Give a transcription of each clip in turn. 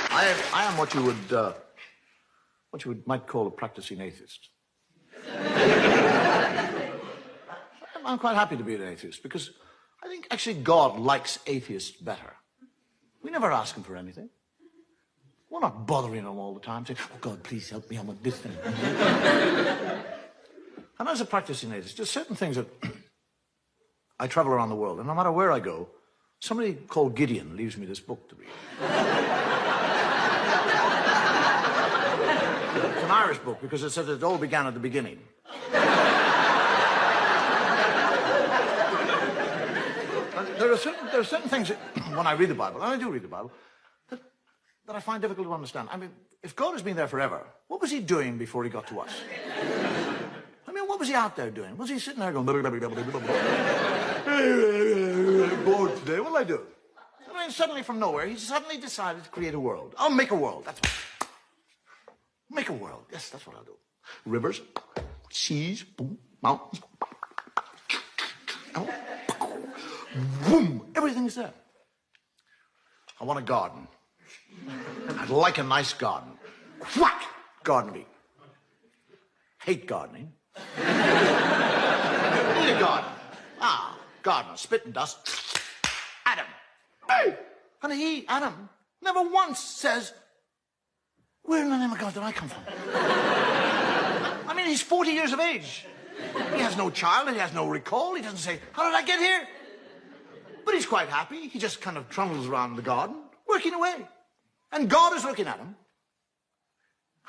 I am what you might call a practicing atheist. I'm quite happy to be an atheist because I think actually God likes atheists better. We never ask him for anything. We're not bothering him all the time saying, oh God, please help me, I want this thing. And as a practicing atheist, there's certain things that I travel around the world, and no matter where I go, somebody called Gideon leaves me this book to read. It's an Irish book because it says it all began at the beginning. There are certain things that, when I read the Bible, and I do read the Bible, that I find difficult to understand. I mean, if God has been there forever, what was he doing before he got to us? I mean, what was he out there doing? Was he sitting there going, bored today, what'll I do? I mean, suddenly from nowhere, he suddenly decided to create a world. I'll make a world, that's what. Make a world, yes, that's what I'll do. Rivers, seas, boom, mountains, boom, everything's there. I want a garden. I'd like a nice garden. Whack! Gardening. Hate gardening. Need a garden. Gardener, spit and dust. Adam. Hey! And Adam, never once says, where in the name of God did I come from? I mean, he's 40 years of age. He has no child, he has no recall. He doesn't say, how did I get here? But he's quite happy. He just kind of trundles around the garden, working away. And God is looking at him.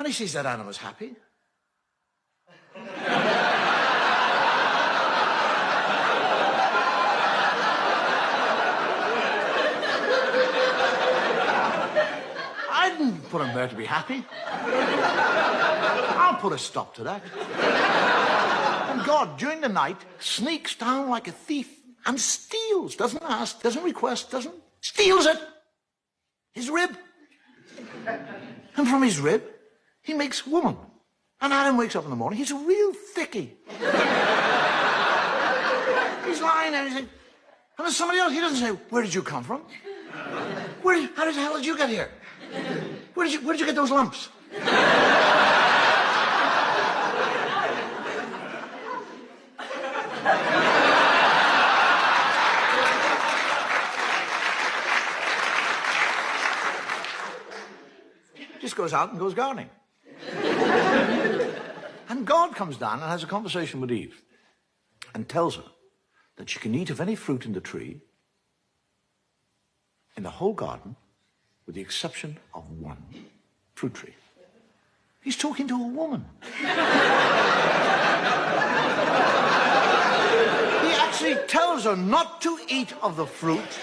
And he sees that Adam is happy. I didn't put him there to be happy. I'll put a stop to that. And God, during the night, sneaks down like a thief and steals, doesn't ask, doesn't request, steals it. His rib. And from his rib, he makes woman. And Adam wakes up in the morning, he's a real thickie. He's lying there, and there's somebody else, he doesn't say, where did you come from? How the hell did you get here? Where did you get those lumps? Just goes out and goes gardening. And God comes down and has a conversation with Eve and tells her that she can eat of any fruit in the tree in the whole garden with the exception of one fruit tree. He's talking to a woman. He actually tells her not to eat of the fruit.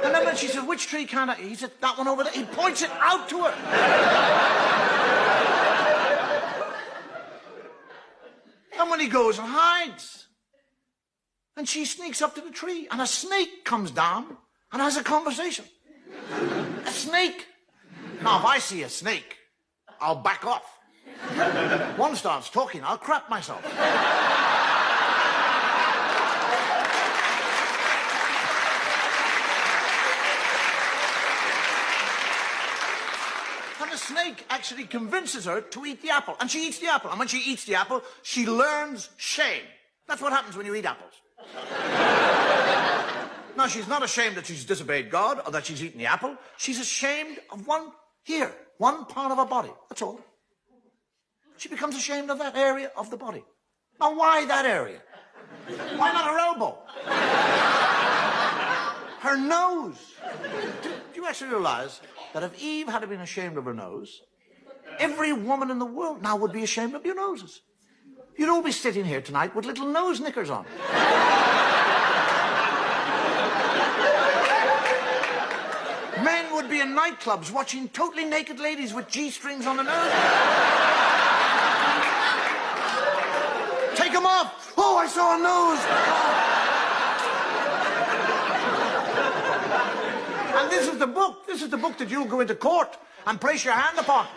And then when she says, which tree can't I eat? He said, that one over there. He points it out to her. And when he goes and hides, and she sneaks up to the tree, and a snake comes down and has a conversation. A snake. Now, if I see a snake, I'll back off. One starts talking, I'll crap myself. And the snake actually convinces her to eat the apple. And she eats the apple. And when she eats the apple, she learns shame. That's what happens when you eat apples. Now, she's not ashamed that she's disobeyed God or that she's eaten the apple. She's ashamed of one part of her body. That's all. She becomes ashamed of that area of the body. Now, why that area? Why not her elbow? Her nose. Do you actually realize that if Eve had been ashamed of her nose, every woman in the world now would be ashamed of your noses? You'd all be sitting here tonight with little nose knickers on. Men would be in nightclubs watching totally naked ladies with G-strings on their nose. Take them off. Oh, I saw a nose. And this is the book. This is the book that you'll go into court and place your hand upon.